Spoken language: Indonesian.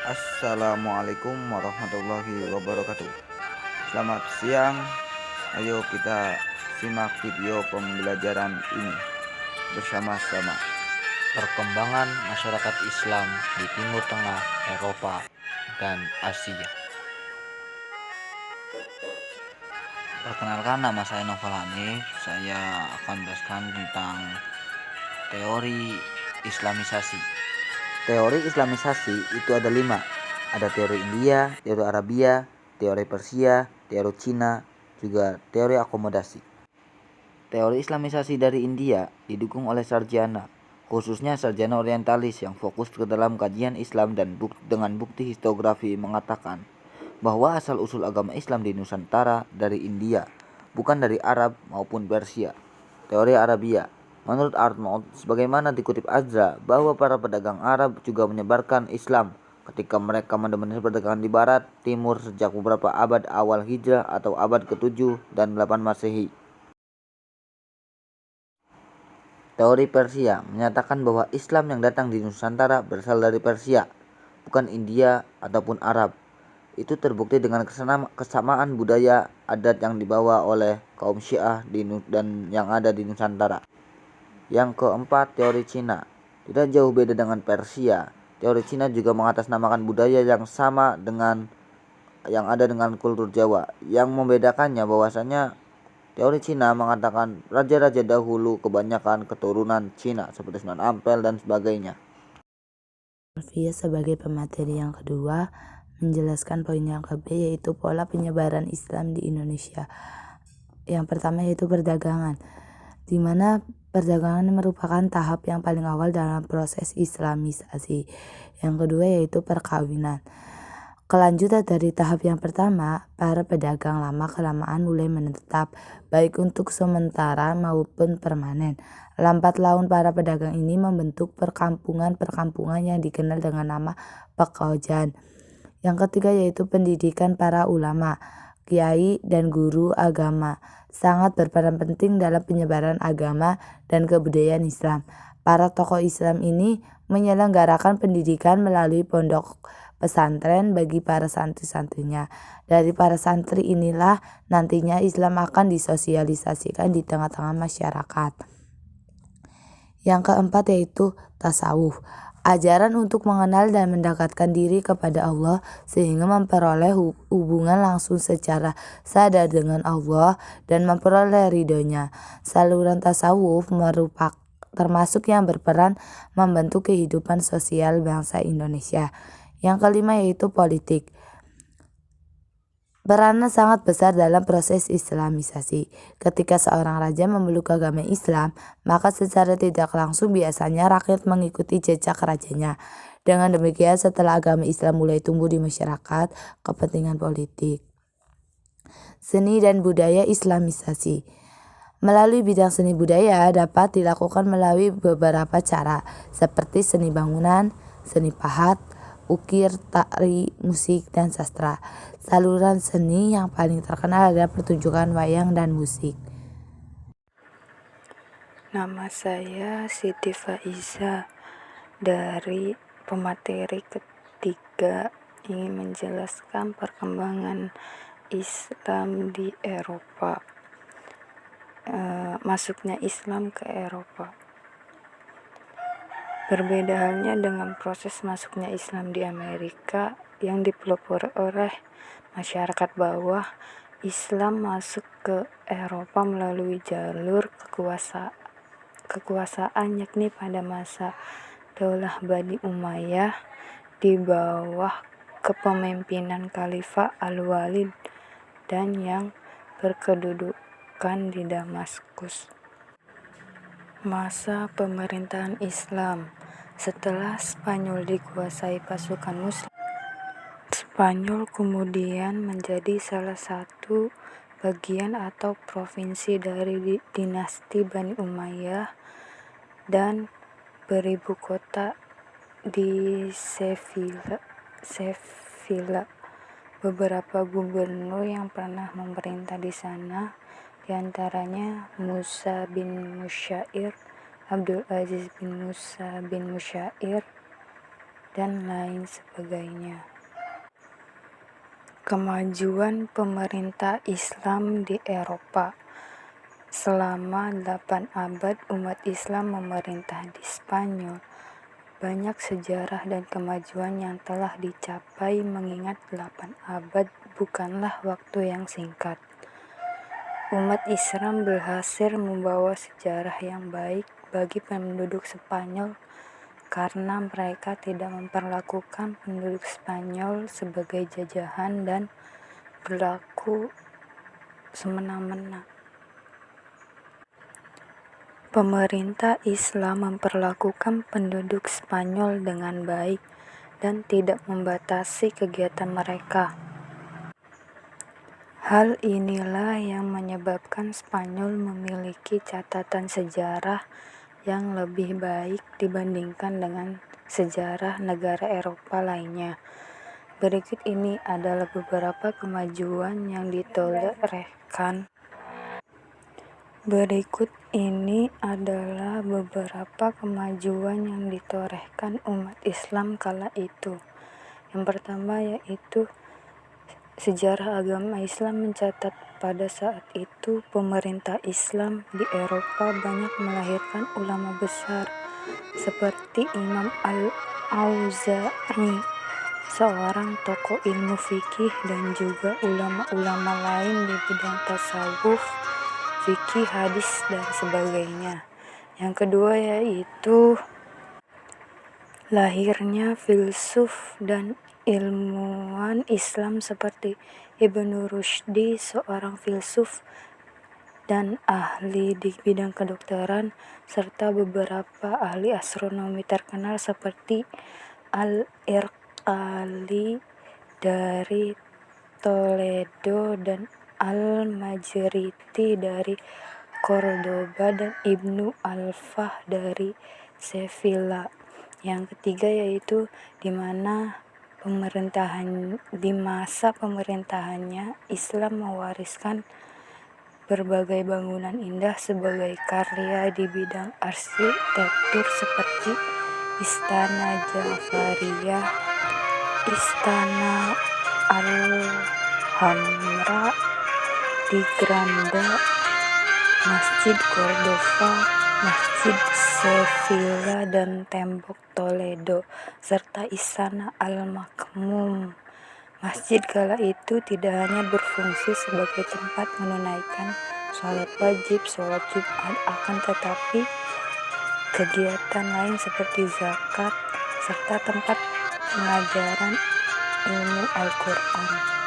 Assalamualaikum warahmatullahi wabarakatuh. Selamat siang. Ayo kita simak video pembelajaran ini bersama-sama. Perkembangan masyarakat Islam di Timur Tengah, Eropa, dan Asia. Perkenalkan, nama saya Novel Hanif. Saya akan menjelaskan tentang teori Islamisasi. Teori Islamisasi itu ada 5. Ada teori India, teori Arabia, teori Persia, teori Cina, juga teori akomodasi. Teori Islamisasi dari India didukung oleh sarjana, khususnya sarjana orientalis yang fokus ke dalam kajian Islam dan dengan bukti historiografi mengatakan bahwa asal-usul agama Islam di Nusantara dari India, bukan dari Arab maupun Persia. Teori Arabia. Menurut Arnold, sebagaimana dikutip Azra, bahwa para pedagang Arab juga menyebarkan Islam ketika mereka mendominasi perdagangan di barat, timur sejak beberapa abad awal Hijrah atau abad ke-7 dan 8 Masehi. Teori Persia menyatakan bahwa Islam yang datang di Nusantara berasal dari Persia, bukan India ataupun Arab. Itu terbukti dengan kesamaan budaya adat yang dibawa oleh kaum Syiah dan yang ada di Nusantara. Yang keempat, teori Cina. Tidak jauh beda dengan Persia, teori Cina juga mengatasnamakan budaya yang sama dengan yang ada dengan kultur Jawa. Yang membedakannya bahwasanya teori Cina mengatakan raja-raja dahulu kebanyakan keturunan Cina seperti Sunan Ampel dan sebagainya. Alfia sebagai pemateri yang kedua menjelaskan poin yang ke-B, yaitu pola penyebaran Islam di Indonesia. Yang pertama yaitu perdagangan, di mana perdagangan merupakan tahap yang paling awal dalam proses Islamisasi. Yang kedua yaitu perkawinan. Kelanjutan dari tahap yang pertama, para pedagang lama-kelamaan mulai menetap, baik untuk sementara maupun permanen. Lambat laun para pedagang ini membentuk perkampungan-perkampungan yang dikenal dengan nama pekojan. Yang ketiga yaitu pendidikan para ulama, kiai, dan guru agama. Sangat berperan penting dalam penyebaran agama dan kebudayaan Islam. Para tokoh Islam ini menyelenggarakan pendidikan melalui pondok pesantren bagi para santri-santrinya. Dari para santri inilah nantinya Islam akan disosialisasikan di tengah-tengah masyarakat. Yang keempat yaitu tasawuf, ajaran untuk mengenal dan mendekatkan diri kepada Allah sehingga memperoleh hubungan langsung secara sadar dengan Allah dan memperoleh ridhonya. Saluran tasawuf termasuk yang berperan membentuk kehidupan sosial bangsa Indonesia. Yang kelima yaitu politik. Perannya sangat besar dalam proses Islamisasi. Ketika seorang raja memeluk agama Islam, maka secara tidak langsung biasanya rakyat mengikuti jejak rajanya. Dengan demikian, setelah agama Islam mulai tumbuh di masyarakat, kepentingan politik. Seni dan budaya Islamisasi. Melalui bidang seni budaya dapat dilakukan melalui beberapa cara, seperti seni bangunan, seni pahat, ukir, tari, musik, dan sastra. Saluran seni yang paling terkenal adalah pertunjukan wayang dan musik. Nama saya Siti Faiza dari pemateri ketiga, ingin menjelaskan perkembangan Islam di Eropa. Masuknya Islam ke Eropa. Berbeda halnya dengan proses masuknya Islam di Amerika yang dipelopori oleh masyarakat bawah. Islam masuk ke Eropa melalui jalur kekuasaan yakni pada masa Daulah Bani Umayyah di bawah kepemimpinan Khalifah Al-Walid dan yang berkedudukan di Damaskus. Masa pemerintahan Islam. Setelah Spanyol dikuasai pasukan Muslim, Spanyol kemudian menjadi salah satu bagian atau provinsi dari dinasti Bani Umayyah dan beribu kota di Sevilla. Beberapa gubernur yang pernah memerintah di sana, diantaranya Musa bin Musyair, Abdul Aziz bin Musa bin Musyair, dan lain sebagainya. Kemajuan pemerintah Islam di Eropa. Selama 8 abad umat Islam memerintah di Spanyol. Banyak sejarah dan kemajuan yang telah dicapai, mengingat 8 abad bukanlah waktu yang singkat. Umat Islam berhasil membawa sejarah yang baik bagi penduduk Spanyol karena mereka tidak memperlakukan penduduk Spanyol sebagai jajahan dan berlaku semena-mena. Pemerintah Islam memperlakukan penduduk Spanyol dengan baik dan tidak membatasi kegiatan mereka. Hal inilah yang menyebabkan Spanyol memiliki catatan sejarah yang lebih baik dibandingkan dengan sejarah negara Eropa lainnya. Berikut ini adalah beberapa kemajuan yang ditoleransi umat Islam kala itu. Yang pertama yaitu sejarah agama Islam mencatat pada saat itu pemerintah Islam di Eropa banyak melahirkan ulama besar seperti Imam Al-Auza'i, seorang tokoh ilmu fikih, dan juga ulama-ulama lain di bidang tasawuf, fikih, hadis, dan sebagainya. Yang kedua yaitu lahirnya filsuf dan ilmuwan Islam seperti Ibnu Rushdi, seorang filsuf dan ahli di bidang kedokteran, serta beberapa ahli astronomi terkenal seperti Al-Irqali dari Toledo dan Al-Majriti dari Cordoba dan Ibnu Al-Fah dari Sevilla. Yang ketiga yaitu di masa pemerintahannya Islam mewariskan berbagai bangunan indah sebagai karya di bidang arsitektur seperti Istana Jafariyah, Istana Al-Hamra di Granada, Masjid Cordova, Masjid Sevilla dan Tembok Toledo, serta Istana Al-Makmum. Masjid kala itu tidak hanya berfungsi sebagai tempat menunaikan sholat wajib, sholat Jumat, akan tetapi kegiatan lain seperti zakat, serta tempat pengajaran ilmu Al-Quran.